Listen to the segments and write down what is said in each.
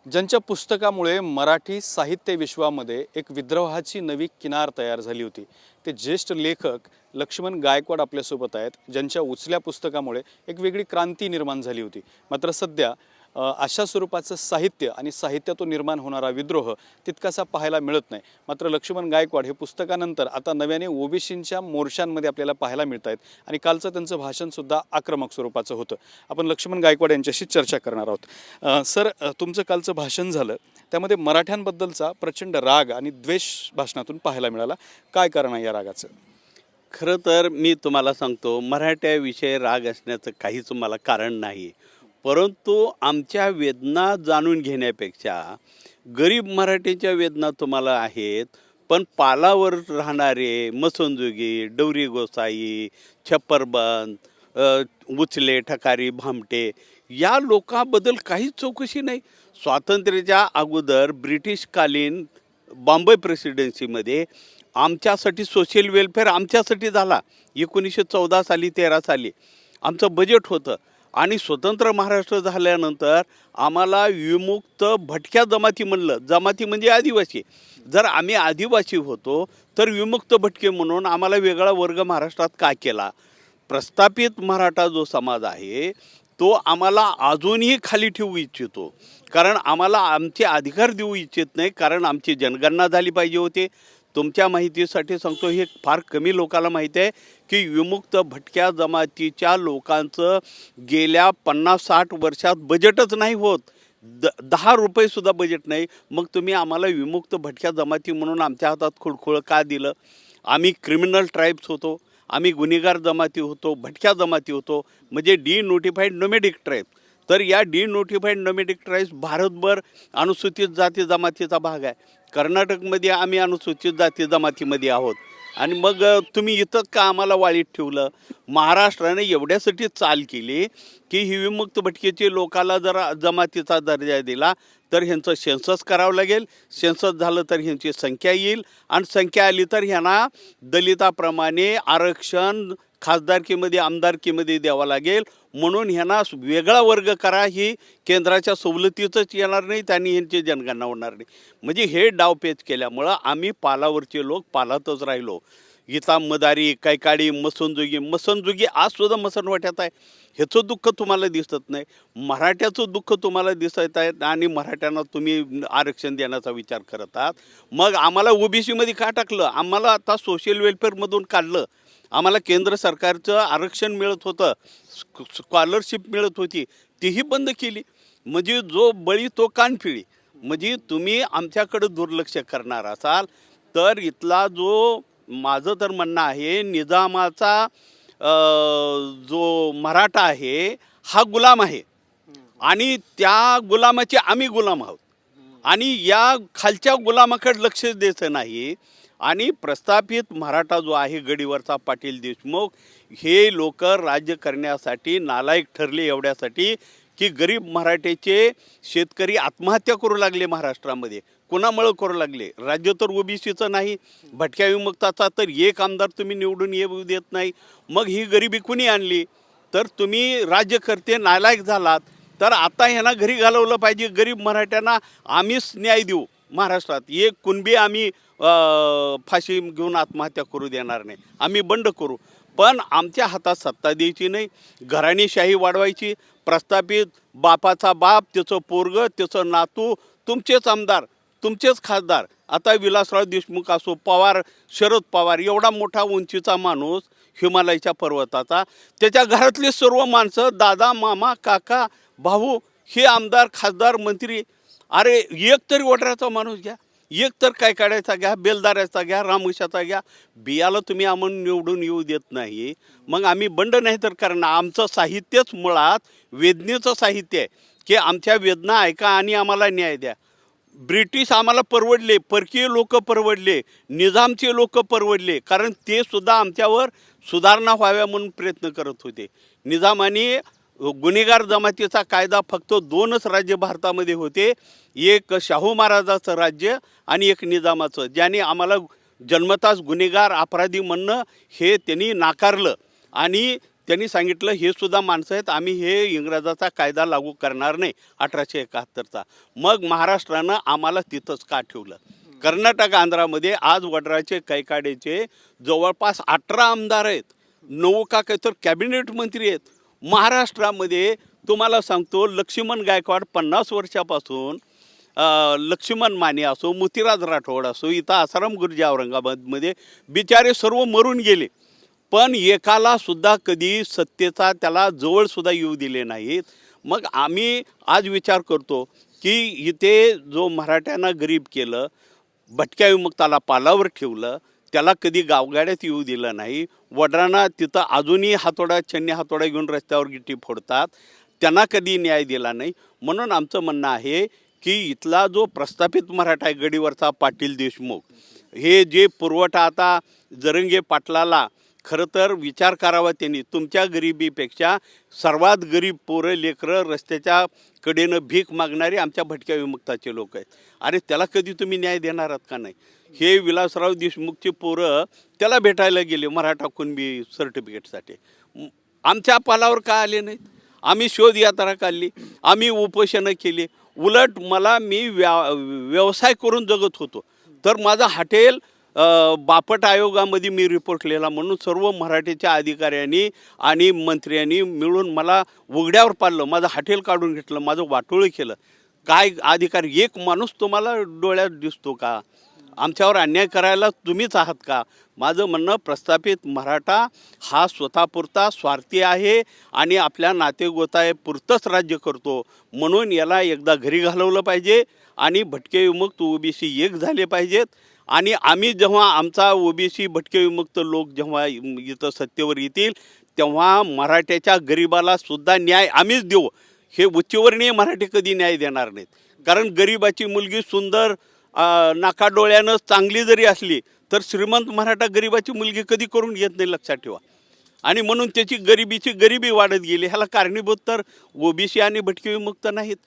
ज्यांच्या पुस्तकामुळे मराठी साहित्य विश्वामध्ये एक विद्रोहाची नवी किनार तयार झाली होती, ते ज्येष्ठ लेखक लक्ष्मण गायकवाड आपल्यासोबत आहेत, ज्यांच्या उचल्या पुस्तकामुळे एक वेगळी क्रांती निर्माण झाली होती. मात्र सध्या अशा स्वरूपाचं साहित्य आणि साहित्यातून निर्माण होणारा विद्रोह तितकासा पाहायला मिळत नाही. मात्र लक्ष्मण गायकवाड हे पुस्तकानंतर आता नव्याने ओबीसींच्या मोर्चांमध्ये आपल्याला पाहायला मिळत आहेत आणि कालचं त्यांचं भाषणसुद्धा आक्रमक स्वरूपाचं होतं. आपण लक्ष्मण गायकवाड यांच्याशी चर्चा करणार आहोत. सर, तुमचं कालचं भाषण झालं, त्यामध्ये मराठ्यांबद्दलचा प्रचंड राग आणि द्वेष भाषणातून पाहायला मिळाला. काय कारण आहे या रागाचं? खरं तर मी तुम्हाला सांगतो, मराठ्याविषयी राग असण्याचं काहीच मला कारण नाही. परंतु आमच्या वेदना जाणून घेण्यापेक्षा गरीब मराठीच्या वेदना तुम्हाला आहेत, पण पालावर राहणारे मसंजोगी, डवरी गोसाई, छप्परबंद, उचले, ठकारी, भामटे या लोकांबद्दल काहीच चौकशी नाही. स्वातंत्र्याच्या अगोदर ब्रिटिशकालीन बॉम्बे प्रेसिडेन्सीमध्ये आमच्यासाठी सोशल वेलफेअर आमच्यासाठी झाला. 1914 साली 13 साली आमचं बजेट होतं आणि स्वतंत्र महाराष्ट्र झाल्यानंतर आम्हाला विमुक्त भटक्या जमाती म्हणलं. जमाती म्हणजे आदिवासी. जर आम्ही आदिवासी होतो तर विमुक्त भटके म्हणून आम्हाला वेगळा वर्ग महाराष्ट्रात का केला? प्रस्थापित मराठा जो समाज आहे तो आम्हाला अजूनही खाली ठेवू इच्छितो, कारण आम्हाला आमचे अधिकार देऊ इच्छित नाही, कारण आमची जनगणना झाली पाहिजे होते. तुमच्या माहितीसाठी सांगतो, हे फार कमी लोकांना माहिती आहे की विमुक्त भटक्या जमातीच्या लोकांचं गेल्या 50-60 वर्षात बजेटच नाही होत. 10 रुपयेसुद्धा बजेट नाही. मग तुम्ही आम्हाला विमुक्त भटक्या जमाती म्हणून आमच्या हातात खुळखुळ का दिलं? आम्ही क्रिमिनल ट्राईब्स होतो, आम्ही गुन्हेगार जमाती होतो, भटक्या जमाती होतो, म्हणजे डिनोटिफाईड नोमॅडिक ट्राईब. तर या डिनोटिफाईड नोमॅडिक ट्राईब्स भारतभर अनुसूचित जाती जमातीचा भाग आहे. कर्नाटकमध्ये आम्ही अनुसूचित जाती जमातीमध्ये आहोत. आणि मग तुम्ही इथं का आम्हाला वाळीत ठेवलं? महाराष्ट्राने एवढ्यासाठी चाल केली की ही विमुक्त भटकेचे लोकाला जर जमातीचा दर्जा दिला तर ह्यांचं सेन्सस करावं लागेल. सेन्सस झालं तर ह्यांची संख्या येईल आणि संख्या आली तर ह्यांना दलिताप्रमाणे आरक्षण खासदारकीमध्ये आमदारकीमध्ये द्यावं लागेल. म्हणून ह्यांना वेगळा वर्ग करा, ही केंद्राच्या सवलतीतच येणार नाही, त्यांनी ह्यांची जनगणना होणार नाही. म्हणजे हे डावपेच केल्यामुळं आम्ही पालावरचे लोक पालातच राहिलो. गीता मदारी, कैकाडी, मसनजोगी आजसुद्धा मसनवाट्यात आहे. ह्याचं दुःख तुम्हाला दिसत नाही. मराठ्याचं दुःख तुम्हाला दिसत आहे आणि मराठ्यांना तुम्ही आरक्षण देण्याचा विचार करत आहात. मग आम्हाला ओबीसीमध्ये का टाकलं? आम्हाला आता सोशल वेलफेअरमधून काढलं. आम्हाला केंद्र सरकारचं आरक्षण मिळत होतं, स्कॉलरशिप मिळत होती, तीही बंद केली. म्हणजे जो बळी तो कानफिळी. म्हणजे तुम्ही आमच्याकडे दुर्लक्ष करणार असाल तर इथला जो, माझं तर म्हणणं आहे, निजामाचा जो मराठा आहे हा गुलाम आहे आणि त्या गुलामाचे आम्ही गुलाम आहोत आणि या खालच्या गुलामाकडे लक्ष द्यायचं नाही. आणि प्रस्थापित मराठा जो आहे, गडीवरचा पाटील देशमुख, हे लोक राज्य करण्यासाठी नालायक ठरले एवढ्यासाठी की गरीब मराठ्याचे शेतकरी आत्महत्या करू लागले महाराष्ट्रामध्ये. कुणामुळे करू लागले? राज्य तर ओबीसीचं नाही, भटक्या विमुक्ताचा तर एक आमदार तुम्ही निवडून येऊ देत नाही. मग ही गरिबी कुणी आणली? तर तुम्ही राज्यकर्ते नालायक झालात. तर आता ह्यांना घरी घालवलं पाहिजे. गरीब मराठ्यांना आम्हीच न्याय देऊ. महाराष्ट्रात एक कुणबी आम्ही फाशी घेऊन आत्महत्या करू देणार नाही, आम्ही बंड करू. पण आमच्या हातात सत्ता द्यायची नाही, घराणेशाही वाढवायची. प्रस्थापित बापाचा बाप, त्याचं पोरग, त्याचं नातू, तुमचेच आमदार, तुमचेच खासदार. आता विलासराव देशमुख असो, पवार, शरद पवार, एवढा मोठा उंचीचा माणूस, हिमालयाच्या पर्वताचा, त्याच्या घरातले सर्व माणसं, दादा, मामा, काका, भाऊ, हे आमदार, खासदार, मंत्री. अरे एक तरी वडराचा माणूस घ्या, एक तर काय काढायचा घ्या, बेलदाराचा घ्या, रामोशाचा घ्या. बियाला तुम्ही आम्हाला निवडून येऊ देत नाही. मग आम्ही बंड नाही तर करणार. आमचं साहित्यच मुळात वेदनेचं साहित्य आहे की आमच्या वेदना ऐका आणि आम्हाला न्याय द्या. ब्रिटिश आम्हाला परवडले, परकीय लोक परवडले, निजामचे लोक परवडले, कारण ते सुद्धा आमच्यावर सुधारणा व्हाव्या म्हणून प्रयत्न करत होते. निजामाने गुन्हेगार जमातीचा कायदा फक्त 2च राज्य भारतामध्ये होते, एक शाहू महाराजाचं राज्य आणि एक निजामाचं, ज्याने आम्हाला जन्मताच गुन्हेगार अपराधी म्हणणं हे त्यांनी नाकारलं आणि त्यांनी सांगितलं हे सुद्धा माणसं आहेत, आम्ही हे इंग्रजाचा कायदा लागू करणार नाही 1871चा. मग महाराष्ट्रानं आम्हाला तिथंच का ठेवलं? कर्नाटक आंध्रामध्ये आज वडराचे कैकाडेचे जवळपास 18 आमदार आहेत, 9 का काही तर कॅबिनेट मंत्री आहेत. महाराष्ट्रामध्ये तुम्हाला सांगतो लक्ष्मण गायकवाड 50 वर्षापासून लक्ष्मण माने असो, मोतीराज राठोड असो, इथं आसाराम गुरुजी औरंगाबादमध्ये बिचारे सर्व मरून गेले, पण एकाला सुद्धा कधी सत्तेचा त्याला जवळसुद्धा येऊ दिले नाहीत. मग आम्ही आज विचार करतो की इथे जो मराठ्यांना गरीब केलं, भटक्या विमुक्ताला पालावर ठेवलं, त्याला कधी गावगाड्यात येऊ दिलं नाही. वडरांना तिथं अजूनही हातोडा छन्नी हातोडा घेऊन रस्त्यावर गिट्टी फोडतात, त्यांना कधी न्याय दिला नाही. म्हणून आमचं म्हणणं आहे की इथला जो प्रस्थापित मराठा आहे गडीवरचा पाटील देशमुख, हे जे पुरवठा आता जरंगे पाटलाला खरं तर विचार करावा त्यांनी. तुमच्या गरिबीपेक्षा सर्वात गरीब पोरं लेकरं रस्त्याच्या कडेनं भीक मागणारे आमच्या भटक्या विमुक्ताचे लोक आहेत. अरे त्याला कधी तुम्ही न्याय देणार आहात का नाही? हे विलासराव देशमुखचे पोरं त्याला भेटायला गेले मराठा कुणबी सर्टिफिकेटसाठी, आमच्या पालावर का आले नाहीत? आम्ही शोध यात्रा काढली, आम्ही उपोषणं केली. उलट मी व्यवसाय करून जगत होतो, तर माझं हॉटेल बापट आयोगामध्ये मी रिपोर्ट लिहिला म्हणून सर्व मराठीच्या अधिकाऱ्यांनी आणि मंत्र्यांनी मिळून मला उघड्यावर पाडलं, माझं हॉटेल काढून घेतलं, माझं वाटोळं केलं. काय अधिकारी? एक माणूस तुम्हाला डोळ्यात दिसतो का? आमच्यावर अन्याय करायला तुम्हीच आहात का? माझं म्हणणं प्रस्थापित मराठा हा स्वतःपुरता स्वार्थी आहे आणि आपल्या नातेगोतापुरतंच राज्य करतो, म्हणून याला एकदा घरी घालवलं पाहिजे आणि भटके विमुक्त ओबीसी एक झाले पाहिजेत. आणि आम्ही जेव्हा आमचा ओबीसी भटके विमुक्त लोक जेव्हा इथं सत्तेवर येतील तेव्हा मराठ्याच्या गरिबाला सुद्धा न्याय आम्हीच देऊ. हे उच्चवर्णीय मराठी कधी न्याय देणार नाहीत, कारण गरिबाची मुलगी सुंदर नाकाडोळ्यानं चांगली जरी असली तर श्रीमंत मराठा गरिबाची मुलगी कधी करून घेत नाही, लक्षात ठेवा. आणि म्हणून त्याची गरिबी वाढत गेली. ह्याला कारणीभूत तर ओबीसी आणि भटके विमुक्त नाहीत.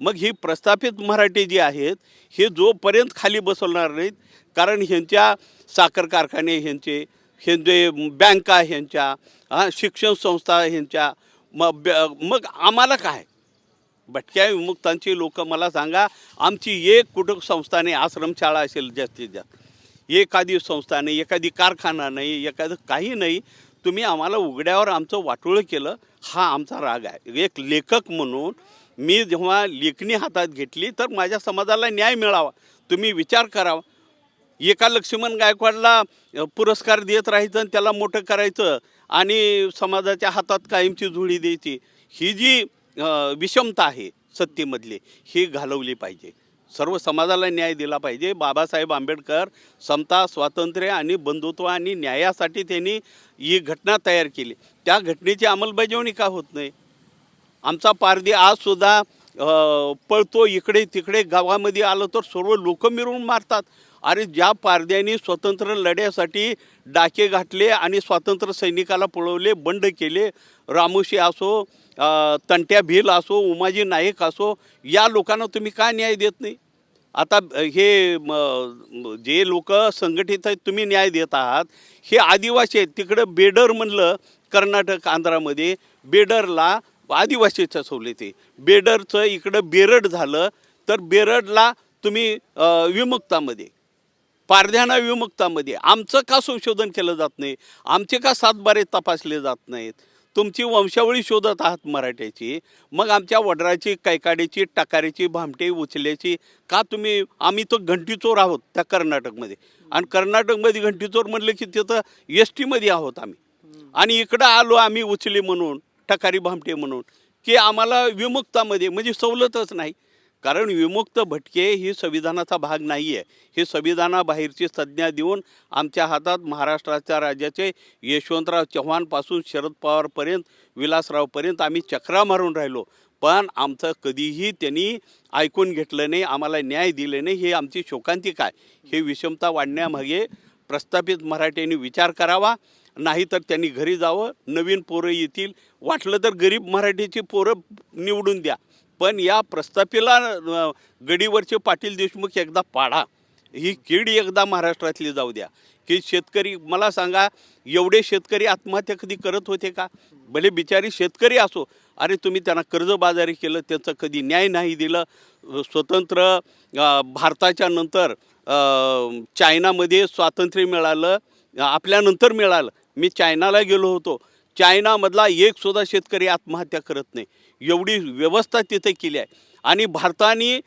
मग ही प्रस्थापित मराठी जी आहेत हे जोपर्यंत खाली बसवणार नाहीत, कारण ह्यांच्या साखर कारखाने ह्यांचे बँका ह्यांच्या शिक्षण संस्था ह्यांच्या, मग आम्हाला काय? भटक्या विमुक्तांची लोक मला सांगा, आमची एक कुठं संस्था नाही, आश्रमशाळा असेल जास्तीत जास्त, एखादी संस्था नाही, एखादी कारखाना नाही, एखादं काही नाही. तुम्ही आम्हाला उघड्यावर आमचं वाटोळं केलं, हा आमचा राग आहे. एक लेखक म्हणून मी जेव्हा लेखणी हातात घेतली तर माझ्या समाजाला न्याय मिळावा, तुम्ही विचार करावा. एका लक्ष्मण गायकवाडला पुरस्कार देत राहायचं आणि त्याला मोठं करायचं आणि समाजाच्या हातात कायमची झुळी द्यायची, ही जी विषमता आहे सत्तेमधली, ही घालवली पाहिजे. सर्व समाजाला न्याय दिला पाहिजे. बाबासाहेब आंबेडकर समता, स्वातंत्र्य आणि बंधुत्व आणि न्यायासाठी त्यांनी ही घटना तयार केली. त्या घटनेची अंमलबजावणी का होत नाही? आमचा पारधी आजसुद्धा पळतो इकडे तिकडे, गावामध्ये आलं तर सर्व लोक मिळून मारतात. अरे ज्या पारध्यांनी स्वतंत्र लढ्यासाठी डाके घातले आणि स्वातंत्र्य सैनिकाला पळवले, बंड केले, रामोशी असो, तंट्या भील असो, उमाजी नाईक असो, या लोकांना तुम्ही का न्याय देत नाही? आता हे जे लोक संघटित आहेत तुम्ही न्याय देत आहात, हे आदिवासी आहेत. तिकडं बेडर म्हणलं कर्नाटक आंध्रामध्ये, बेडरला आदिवासीच्या सवलती, बेडरचं इकडं बेरड झालं तर बेरडला तुम्ही विमुक्तामध्ये, पारध्यांना विमुक्तामध्ये. आमचं का संशोधन केलं जात नाही? आमचे का सातबारे तपासले जात नाहीत? तुमची वंशावळी शोधत आहात मराठ्याची, मग आमच्या वडराची, कैकाडीची, टाकारीची, भामटे, उचल्याची का तुम्ही? आम्ही तो घंटीचोर आहोत त्या कर्नाटकमध्ये, आणि कर्नाटकमध्ये घंटीचोर म्हणलं की तिथं एसटीमध्ये आहोत आम्ही, आणि इकडं आलो आम्ही उचली म्हणून, टकारी भामटे म्हणून, की आम्हाला विमुक्तामध्ये म्हणजे सवलतच नाही. कारण विमुक्त भटके ही संविधानाचा भाग नाही आहे. हे संविधानाबाहेरची संज्ञा देऊन आमच्या हातात महाराष्ट्राच्या राज्याचे यशवंतराव चव्हाणपासून शरद पवारपर्यंत, विलासरावपर्यंत आम्ही चक्रा मारून राहिलो, पण आमचं कधीही त्यांनी ऐकून घेतलं नाही, आम्हाला न्याय दिले नाही. हे आमची शोकांतिका आहे. हे विषमता वाढण्यामागे प्रस्थापित मराठ्यांनी विचार करावा, नाहीतर त्यांनी घरी जावं. नवीन पोरं येतील, वाटलं तर गरीब मराठीची पोरं निवडून द्या, पण या प्रस्थापिला गडीवरचे पाटील देशमुख एकदा पाडा. ही कीड एकदा महाराष्ट्रातली जाऊ द्या, की शेतकरी, मला सांगा, एवढे शेतकरी आत्महत्या कधी करत होते का? भले बिचारी शेतकरी असो, अरे तुम्ही त्यांना कर्जबाजारी केलं, त्याचं कधी न्याय नाही दिलं. स्वतंत्र भारताच्या नंतर चायनामध्ये स्वातंत्र्य मिळालं, आपल्यानंतर मिळालं. मी चायनाला गेलो होतो, चायनामधला एक सुद्धा शेतकरी आत्महत्या करत नाही, एवढी व्यवस्था तिथे केली आहे. आणि भारताने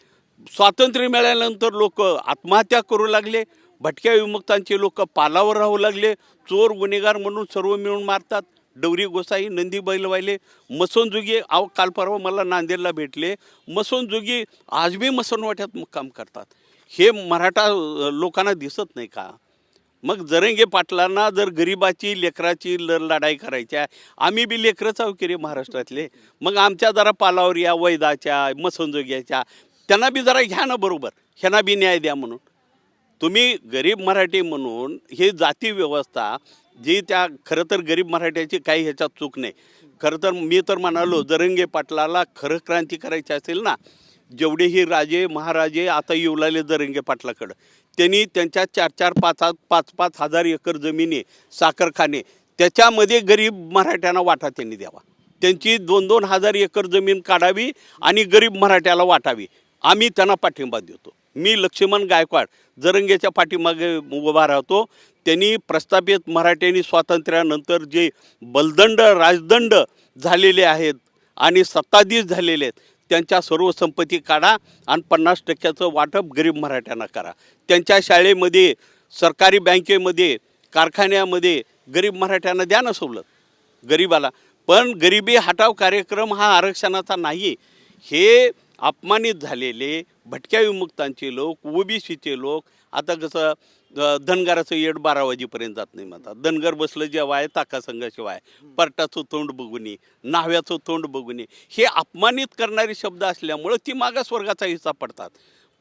स्वातंत्र्य मिळाल्यानंतर लोक आत्महत्या करू लागले, भटक्या विमुक्तांचे लोक पालावर राहू लागले, चोर गुन्हेगार म्हणून सर्व मिळून मारतात. डवरी गोसाई, नंदी बैलवाले, मसनजोगी, काल परवा मला नांदेडला भेटले, मसनजोगी आज बी मसनवाट्यात मुक्काम करतात. हे मराठा लोकांना दिसत नाही का? मग जरंगे पाटलांना जर गरिबाची लेकराची लढाई करायची आहे, आम्ही बी लेकरच आहो की रे महाराष्ट्रातले, मग आमच्या जरा पालावर या वैदाच्या मसनजोग्याच्या त्यांना बी जरा घ्या ना बरोबर, ह्यांना बी न्याय द्या म्हणून. तुम्ही गरीब मराठी म्हणून हे जाती व्यवस्था जी, त्या खरं तर गरीब मराठ्याची काही ह्याच्यात चूक नाही. खरं तर मी तर म्हणालो, जरंगे पाटलाला खरं क्रांती करायची असेल ना, जेवढेही राजे महाराजे आता येऊ लागले जरंगे पाटलाकडं, त्यांनी त्यांच्या 4-4, 5-5 हजार एकर जमिनी, साखरखाने, त्याच्यामध्ये गरीब मराठ्यांना वाटा त्यांनी द्यावा. त्यांची 2-2 हजार एकर जमीन काढावी आणि गरीब मराठ्याला वाटावी. आम्ही त्यांना पाठिंबा देतो. मी लक्ष्मण गायकवाड जरंगेच्या पाठीमागे उभा राहतो. त्यांनी प्रस्थापित मराठ्यांनी स्वातंत्र्यानंतर जे बलदंड राजदंड झालेले आहेत आणि सत्ताधीश झालेले आहेत, त्यांच्या सर्व संपत्ती काढा आणि 50% वाटप गरीब मराठ्यांना करा. त्यांच्या शाळेमध्ये, सरकारी बँकेमध्ये, कारखान्यामध्ये गरीब मराठ्यांना द्या ना सवलत गरीबाला. पण गरिबी हटाव कार्यक्रम हा आरक्षणाचा नाही. हे अपमानित झालेले भटक्या विमुक्तांचे लोक, ओबीसीचे लोक, आता कसं धनगराचं येड 12 वाजेपर्यंत जात नाही म्हणतात. धनगर बसलं जेव्हा आहे ताकासंघाशिवाय, परटाचं तोंड बघुनी, नाव्याचं तोंड बघुनी, हे अपमानित करणारे शब्द असल्यामुळं ती मागासवर्गाचा हिस्सा पडतात.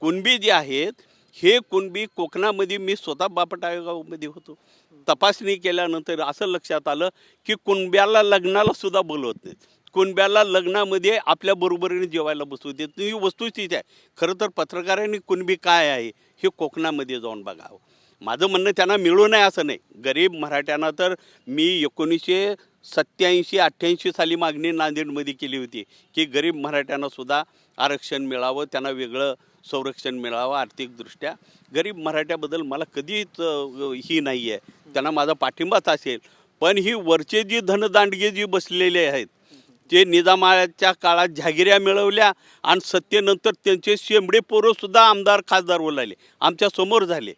कुणबी जे आहेत, हे कुणबी कोकणामध्ये, मी स्वतः बापट आयोगामध्ये होतो, तपासणी केल्यानंतर असं लक्षात आलं की कुणब्याला लग्नाला सुद्धा बोलवत नाहीत. कुणब्याला लग्नामध्ये आपल्या बरोबरीने जेवायला बसवू देत नाही. ही वस्तुस्थिती आहे. खरं तर पत्रकारांनी कुणबी काय आहे हे कोकणामध्ये जाऊन बघावं. माझं म्हणणं त्यांना मिळू नये असं नाही. गरीब मराठ्यांना तर मी 1987-88 साली मागणी नांदेडमध्ये केली होती की गरीब मराठ्यांना सुद्धा आरक्षण मिळावं, त्यांना वेगळं संरक्षण मिळावं आर्थिकदृष्ट्या. गरीब मराठ्याबद्दल मला कधीच ही नाही आहे, त्यांना माझा पाठिंबाच असेल. पण ही वरचे जी धनदांडगे जी बसलेले आहेत, ते निजामाच्या काळात जहागिऱ्या मिळवल्या आणि सत्तेनंतर त्यांचे शेंबडे पोरंसुद्धा आमदार खासदार ओलाले, आमच्या समोर झाले.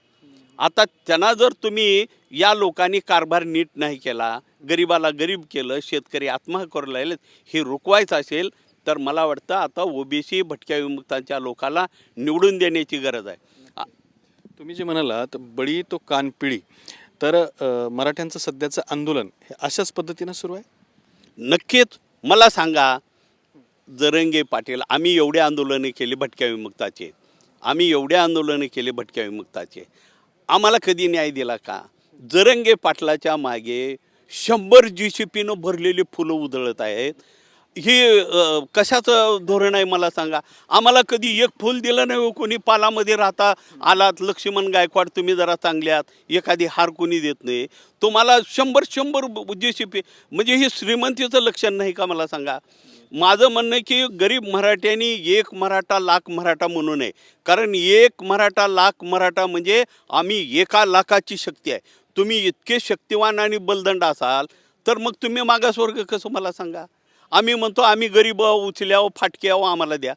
आता त्यांना जर तुम्ही, या लोकांनी कारभार नीट नाही केला, गरिबाला गरीब केलं, शेतकरी आत्महत्या करू लागले, हे रोखवायचं असेल तर मला वाटतं आता ओबीसी भटक्या विमुक्तांच्या लोकांना निवडून देण्याची गरज आहे. तुम्ही जे म्हणालात बळी तो कान पिळी, तर मराठ्यांचं सध्याचं आंदोलन हे अशाच पद्धतीनं सुरू आहे? नक्कीच. मला सांगा, जरंगे पाटील, आम्ही एवढे आंदोलने केली भटक्या विमुक्ताचे, आम्ही एवढे आंदोलने केले भटक्या विमुक्ताचे, आम्हाला कधी न्याय दिला का? जरंगे पाटलाच्या मागे 100 JCPनं भरलेली फुलं उधळत आहेत. ही कशाचं धोरण आहे मला सांगा? आम्हाला कधी एक फूल दिलं नाही. कोणी पालामध्ये राहता आलात, लक्ष्मण गायकवाड तुम्ही जरा चांगल्यात, एखादी हार कोणी देत नाही. तुम्हाला 100 JCP म्हणजे ही श्रीमंतीचं लक्षण नाही का मला सांगा? माझं म्हणणं की गरीब मराठ्यांनी एक मराठा लाख मराठा म्हणू नये. कारण एक मराठा लाख मराठा म्हणजे आम्ही 1 लाखाची शक्ती आहे. तुम्ही इतके शक्तिवान आणि बलदंड असाल तर मग तुम्ही मागासवर्ग कसं मला सांगा? आम्ही म्हणतो आम्ही गरीब उचल्यावं फाटक्यावं आम्हाला द्या.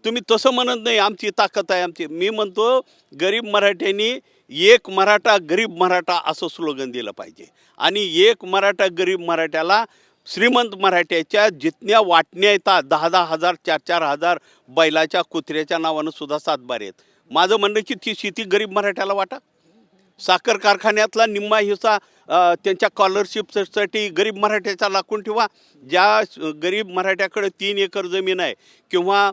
तुम्ही तसं म्हणत नाही, आमची ताकद आहे आमची. मी म्हणतो गरीब मराठ्यांनी एक मराठा गरीब मराठा असं स्लोगन दिलं पाहिजे. आणि एक मराठा गरीब मराठ्याला श्रीमंत मराठ्याच्या जितन्या वाटण्या येतात, 10-10 हजार 4-4 हजार बैलाच्या कुत्र्याच्या नावानं सुद्धा 7 बार आहेत. माझं म्हणणं की ती शेती गरीब मराठ्याला वाटा. साखर कारखान्यातला निम्मा हिस्सा त्यांच्या स्कॉलरशिपसाठी गरीब मराठ्याचा लागून ठेवा. ज्या गरीब मराठ्याकडे 3 एकर जमीन आहे किंवा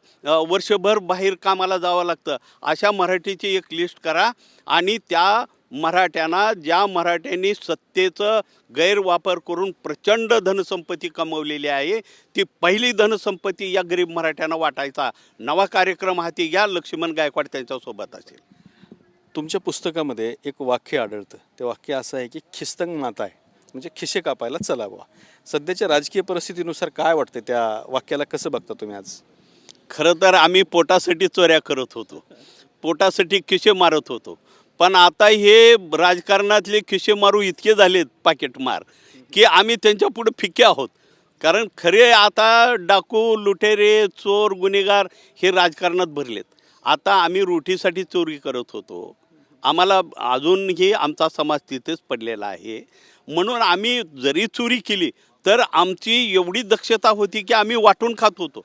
वर्षभर बाहेर कामाला जावं लागतं, अशा मराठीची एक लिस्ट करा. आणि त्या मराठ्यांना, ज्या मराठ्यांनी सत्तेचं गैरवापर करून प्रचंड धनसंपत्ती कमवलेली आहे, ती पहिली धनसंपत्ती या गरीब मराठ्यांना वाटायचा नवा कार्यक्रम हाती घ्या. लक्ष्मण गायकवाड त्यांच्यासोबत असेल. तुमच्या पुस्तकामध्ये एक वाक्य आढळतं. ते वाक्य असं आहे की खिस्तंग माता आहे, म्हणजे खिसे कापायला चला बुवा. सध्याच्या राजकीय परिस्थितीनुसार काय वाटतं, त्या वाक्याला कसं बघता तुम्ही आज? खरं तर आम्ही पोटासाठी चोऱ्या करत होतो, पोटासाठी खिसे मारत होतो. पण आता हे राजकारणातले खिसे मारू इतके झालेत पाकिटमार, की आम्ही त्यांच्या पुढे फिके आहोत. कारण खरे आता डाकू, लुटेरे, चोर, गुन्हेगार हे राजकारणात भरलेत. आता आम्ही रोटीसाठी चोरी करत होतो. आम्हाला अजूनही आमचा समाज तिथेच पडलेला आहे. म्हणून आम्ही जरी चोरी केली तर आमची एवढी दक्षता होती की आम्ही वाटून खात होतो.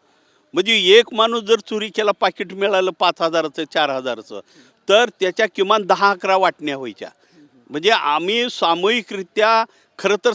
म्हणजे एक माणूस जर चोरी केला, पाकिट मिळालं 5,000चं 4,000चं, तर त्याच्या किमान 10-11 वाटण्या व्हायच्या. म्हणजे आम्ही सामूहिकरित्या खरं तर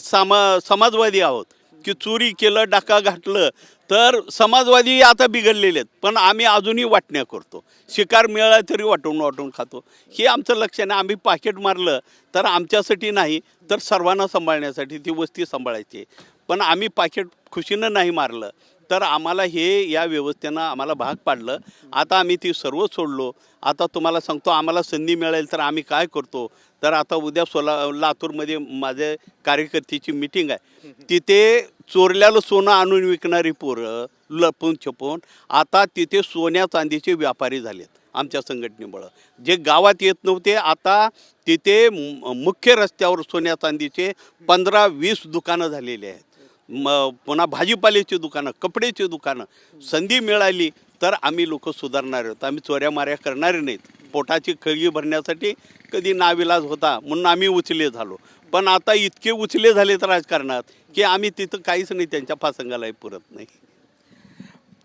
समाजवादी आहोत, की चोरी केलं, डाका घातलं तर समाजवादी आता बिघडलेले आहेत. पण आम्ही अजूनही वाटण्या करतो, शिकार मिळाला तरी वाटून वाटून खातो. हे आमचं लक्ष नाही. आम्ही पाकिट मारलं तर आमच्यासाठी नाही, तर सर्वांना सांभाळण्यासाठी, ती वस्ती सांभाळायची. पण आम्ही पाकिट खुशीनं नाही मारलं तर आम्हाला हे या व्यवस्थेनं आम्हाला भाग पाडलं. आता आम्ही ती सर्व सोडलो. आता तुम्हाला सांगतो, आम्हाला संधी मिळेल तर आम्ही काय करतो, तर आता उद्या लातूरमध्ये माझ्या कार्यकर्त्याची मीटिंग आहे. तिथे चोरल्याला सोनं आणून विकणारी पोरं लपून छपून आता तिथे सोन्या चांदीचे व्यापारी झालेत आमच्या संघटनेमुळं. जे गावात येत नव्हते, आता तिथे मुख्य रस्त्यावर सोन्या चांदीचे 15-20 दुकानं झालेली आहेत. पुन्हा भाजीपाल्याची दुकानं, कपड्याची दुकानं. संधी मिळाली तर आम्ही लोक सुधारणार आहोत. आम्ही चोऱ्या माऱ्या करणारे नाहीत. पोटाची खळगी भरण्यासाठी कधी नाविलाज होता म्हणून आम्ही उचले झालो. पण आता इतके उचले झालेत राजकारणात की आम्ही तिथं काहीच नाही, त्यांच्या फासंगालाही पुरत नाही.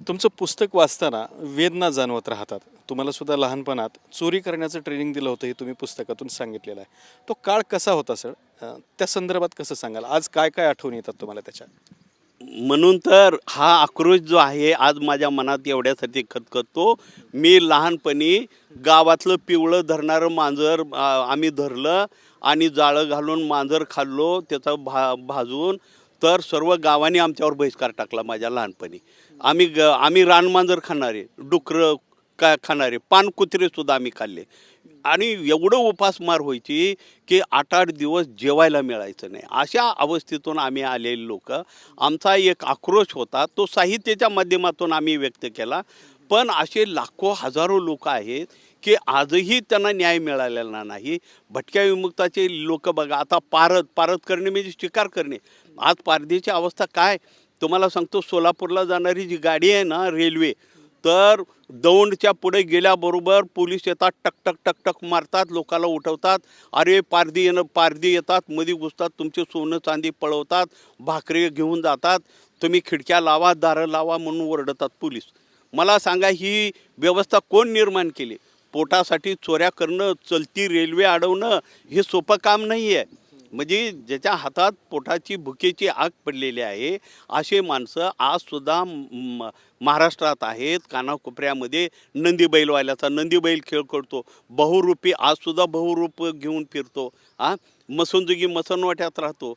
तुमचं पुस्तक वाचताना वेदना जाणवत राहतात. तुम्हाला सुद्धा लहानपणात चोरी करण्याचं ट्रेनिंग दिलं होतं, हे तुम्ही पुस्तकातून सांगितलेलं आहे. तो काळ कसा होता सर? त्या संदर्भात कसं सांगाल? आज काय काय आठवणी येतात तुम्हाला त्याच्या? म्हणून तर हा आक्रोश जो आहे आज माझ्या मनात एवढ्यासाठी खतखतो. मी लहानपणी गावातलं पिवळं धरणारं मांजर आम्ही धरलं आणि जाळं घालून मांजर खाल्लो, त्याचं भाजून. तर सर्व गावाने आमच्यावर बहिष्कार टाकला माझ्या लहानपणी. आम्ही रानमांजर खाणारे, डुकरं खाणारे, पानकुत्रेसुद्धा आम्ही खाल्ले. आणि एवढं उपासमार व्हायची की 8-8 दिवस जेवायला मिळायचं नाही. अशा अवस्थेतून आम्ही आलेले लोक. आमचा एक आक्रोश होता, तो साहित्याच्या माध्यमातून आम्ही व्यक्त केला. पण असे लाखो हजारो लोक आहेत की आजही त्यांना न्याय मिळालेला नाही. भटक्या विमुक्ताचे लोक बघा, आता पारत करणे म्हणजे शिकार करणे. आज पारधीची अवस्था काय तुम्हाला सांगतो. सोलापूरला जाणारी जी गाडी आहे ना, रेल्वे, तर दौंडच्या पुढे गेल्याबरोबर पोलीस येतात, टक टक टक मारतात, लोकाला उठवतात. अरे पारधी येतात, मध्ये घुसतात, तुमचे सोनं चांदी पळवतात, भाकरी घेऊन जातात, तुम्ही खिडक्या लावा, दारं लावा म्हणून ओरडतात पोलीस. मला सांगा, ही व्यवस्था कोण निर्माण केली? पोटासाठी चोऱ्या करणं, चलती रेल्वे अडवणं हे सोपं काम नाही आहे. म्हणजे ज्याच्या हातात पोटाची भुकेची आग पडलेली आहे, असे माणसं आजसुद्धा महाराष्ट्रात आहेत. कानाकोपऱ्यामध्ये नंदी बैलवाल्याचा नंदी बैल खेळ करतो, बहुरूपी आजसुद्धा बहुरूप घेऊन फिरतो. मसनजुगी मसनवाट्यात राहतो,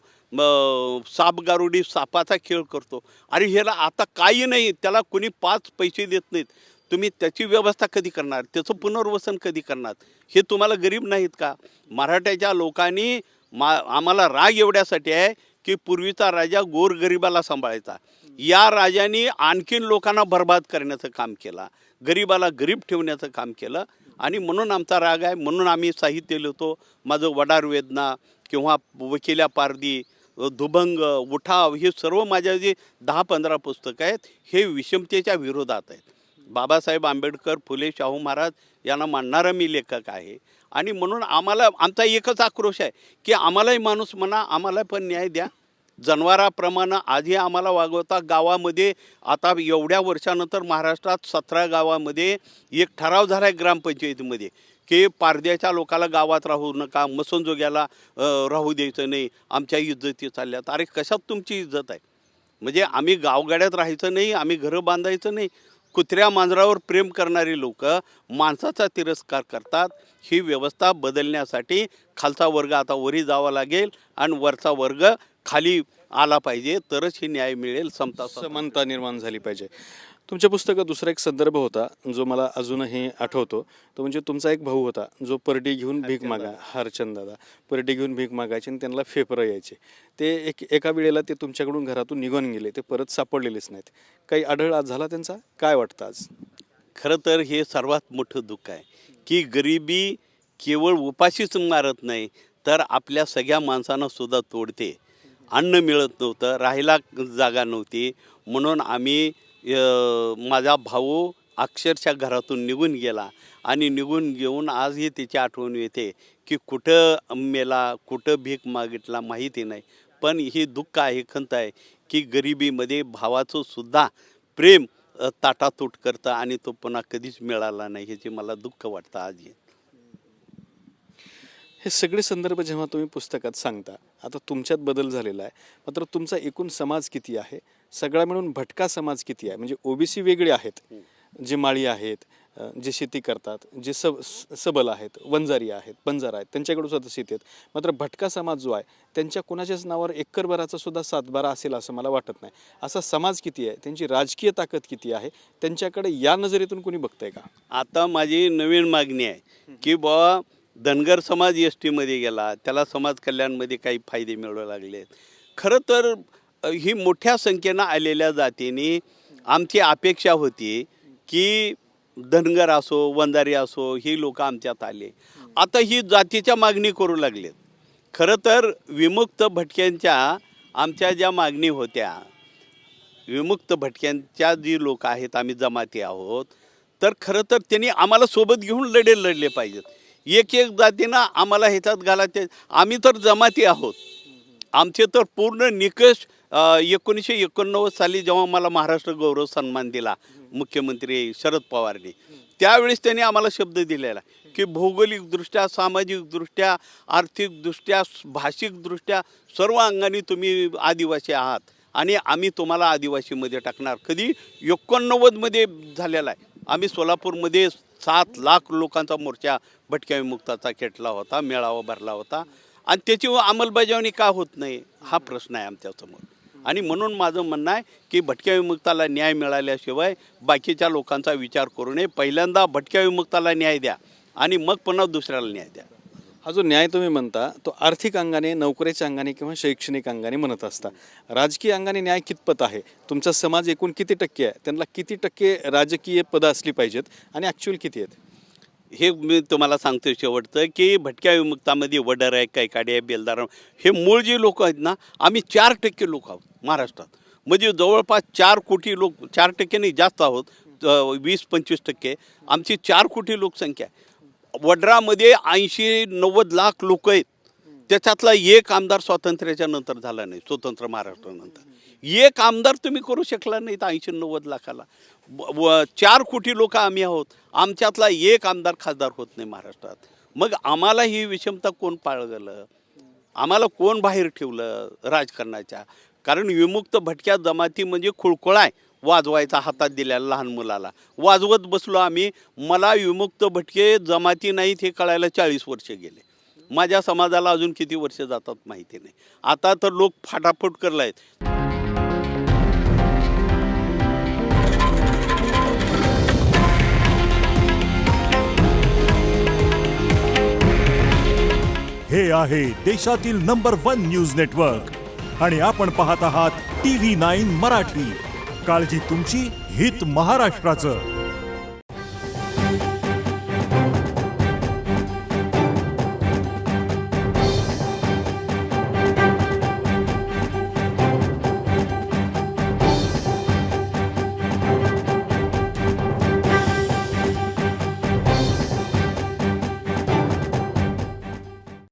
सापगारुडी सापाचा खेळ करतो. अरे ह्याला आता काही नाही, त्याला कोणी 5 पैसे देत नाहीत. तुम्ही त्याची व्यवस्था कधी करणार? त्याचं पुनर्वसन कधी करणार? हे तुम्हाला गरीब नाहीत का? मराठ्याच्या लोकांनी आम्हाला राग एवढ्यासाठी आहे की पूर्वीचा राजा गोरगरिबाला सांभाळायचा. या राजाने आणखीन लोकांना बर्बाद करण्याचं काम केलं, गरीबाला गरीब ठेवण्याचं काम केलं. आणि म्हणून आमचा राग आहे. म्हणून आम्ही साहित्य लिहितो. माझं वडार वेदना किंवा वकिल्या पारधी, दुभंग, उठाव, हे सर्व माझ्या जे 10-15 पुस्तकं आहेत हे विषमतेच्या विरोधात आहेत. बाबासाहेब आंबेडकर, फुले शाहू महाराज यांना मानणारा मी लेखक आहे. आणि म्हणून आमचा एकच आक्रोश आहे की आम्हालाही माणूस म्हणा, आम्हाला पण न्याय द्या. जनावराप्रमाणे आधी आम्हाला वागवता. गावामध्ये आता एवढ्या वर्षानंतर महाराष्ट्रात 17 गावामध्ये एक ठराव झाला आहे ग्रामपंचायतीमध्ये की पारध्याच्या लोकाला गावात राहू नका, मसनजोग्याला राहू द्यायचं नाही, आमच्या इज्जती चालल्यात. अरे कशात तुमची इज्जत आहे? म्हणजे आम्ही गावगाड्यात राहायचं नाही, आम्ही घरं बांधायचं नाही. कुत्र्या मांजरावर प्रेम करणारी लोक माणसाचा तिरस्कार करतात. ही व्यवस्था बदलण्यासाठी खालचा वर्ग आता वरी जावा लागेल आणि वरचा वर्ग खाली आला पाहिजे, तरच ही न्याय मिळेल, समता समानता निर्माण झाली पाहिजे. तुमच्या पुस्तकात दुसरा एक संदर्भ होता जो मला अजूनही आठवतो, तो म्हणजे तुमचा एक भाऊ होता जो परडी घेऊन भीक मागा, हरचंद दादा परडी घेऊन भीक मागायचे आणि त्यांना फेफरं यायचे. ते एका वेळेला ते तुमच्याकडून घरातून निघून गेले, ते परत सापडलेलेच नाहीत. काही आढळ झाला त्यांचा? काय वाटतं आज? खरं तर हे सर्वात मोठं दुःख आहे की गरिबी केवळ उपाशीच मारत नाही तर आपल्या सगळ्या माणसांना सुद्धा तोडते. अन्न मिळत नव्हतं, राहायला जागा नव्हती, म्हणून आम्ही माझा भाऊ अक्षरशः घरातून निघून गेला आणि निघून घेऊन आजही त्याची आठवण येते की कुठं मेला, कुठं भीक मागितला माहिती नाही. पण ही दुःख आहे, खंत आहे की गरिबीमध्ये भावाचं सुद्धा प्रेम ताटातूट करतं आणि तो पुन्हा कधीच मिळाला नाही, ह्याची मला दुःख वाटतं आजही. हे सगळे संदर्भ जेव्हा तुम्ही पुस्तकात सांगता, आता तुमच्यात बदल झालेला आहे, मात्र तुमचा एकूण समाज किती आहे? सगळा मिळून भटका समाज किती आहे? म्हणजे ओबीसी वेगळे आहेत, जे माळी आहेत, जे शेती करतात, जे सबल आहेत, वंजारी आहेत, बंजारा आहेत, त्यांच्याकडे सुद्धा शेती आहेत. मात्र भटका समाज जो आहे त्यांच्या कोणाच्याच नावावर एकरभराचा सुद्धा सातबारा असेल असं मला वाटत नाही. असा समाज किती आहे? त्यांची राजकीय ताकद किती आहे? त्यांच्याकडे या नजरेतून कोणी बघतंय का? आता माझी नवीन मागणी आहे की बाबा धनगर समाज एस टीमध्ये गेला, त्याला समाज कल्याणमध्ये काही फायदे मिळू लागले. खरं तर ही मोठ्या संख्येनं आलेल्या जातींनी आमची अपेक्षा होती की धनगर असो, वंजारी असो, ही लोक आमच्यात आले. आता ही जातीच्या मागणी करू लागलेत. खरं तर विमुक्त भटक्यांच्या आमच्या ज्या मागणी होत्या, विमुक्त भटक्यांच्या जी लोक आहेत, आम्ही जमाती आहोत, तर खरं तर त्यांनी आम्हाला सोबत घेऊन लढले पाहिजेत. एक जातीनं आम्हाला ह्याच्यात घाला, ते आम्ही तर जमाती आहोत. आमचे तर पूर्ण निकष 1989 साली जेव्हा मला महाराष्ट्र गौरव सन्मान दिला मुख्यमंत्री शरद पवारने, त्यावेळेस त्यांनी आम्हाला शब्द दिलेला की भौगोलिकदृष्ट्या, सामाजिकदृष्ट्या, आर्थिकदृष्ट्या, भाषिकदृष्ट्या सर्व अंगाने तुम्ही आदिवासी आहात आणि आम्ही तुम्हाला आदिवासीमध्ये टाकणार. कधी 89मध्ये झालेला आहे. आम्ही सोलापूरमध्ये 7 लाख लोकांचा मोर्चा भटक्या विमुक्ताचा खेटला होता, मेळावा भरला होता आणि त्याची अंमलबजावणी का होत नाही हा प्रश्न आहे आमच्यासमोर. आणि म्हणून माझं म्हणणं आहे की भटक्या विमुक्ताला न्याय मिळाल्याशिवाय बाकीच्या लोकांचा विचार करू नये. पहिल्यांदा भटक्या विमुक्ताला न्याय द्या आणि मग पुन्हा दुसऱ्याला न्याय द्या. हा जो न्याय तुम्ही म्हणता तो आर्थिक अंगाने, नोकरीच्या अंगाने किंवा शैक्षणिक अंगाने म्हणत असता. राजकीय अंगाने न्याय कितपत आहे? तुमचा समाज एकूण किती टक्के आहे? त्यांना किती टक्के राजकीय पदं असली पाहिजेत आणि ॲक्च्युअल किती आहेत? हे मी तुम्हाला सांगतो शेवटचं की भटक्या विमुक्तामध्ये वडर आहे, कैकाडी आहे, बेलदार, हे मूळ जी लोक आहेत ना, आम्ही 4% लोक आहोत महाराष्ट्रात. म्हणजे जवळपास 4 कोटी लोक, 4% नाही जास्त आहोत, 20-25% आमची 4 कोटी लोकसंख्या आहे. वडरामध्ये 80-90 लाख लोक आहेत. त्याच्यातला एक आमदार स्वातंत्र्याच्या नंतर झाला नाही, स्वतंत्र महाराष्ट्रानंतर. एक आमदार तुम्ही करू शकला नाही तर 80-90 लाखाला. 4 कोटी लोक आम्ही आहोत, आमच्यातला एक आमदार खासदार होत नाही महाराष्ट्रात. मग आम्हाला ही विषमता कोण पाळगलं? आम्हाला कोण बाहेर ठेवलं राजकारणाच्या? कारण विमुक्त भटक्या जमाती म्हणजे खुळखुळा आहे, वाजवायचा हातात दिलेला लहान मुलाला वाजवत बसलो आम्ही. मला विमुक्त भटके जमाती नाहीत हे कळायला 40 वर्ष गेले. माझ्या समाजाला अजून किती वर्ष जातात माहिती नाही. आता तर लोक फाटाफूट करलायत. हे आहे देशातील नंबर 1 न्यूज नेटवर्क आणि आपण पाहत आहात TV9 मराठी. काळजी तुमची, हित महाराष्ट्राचं.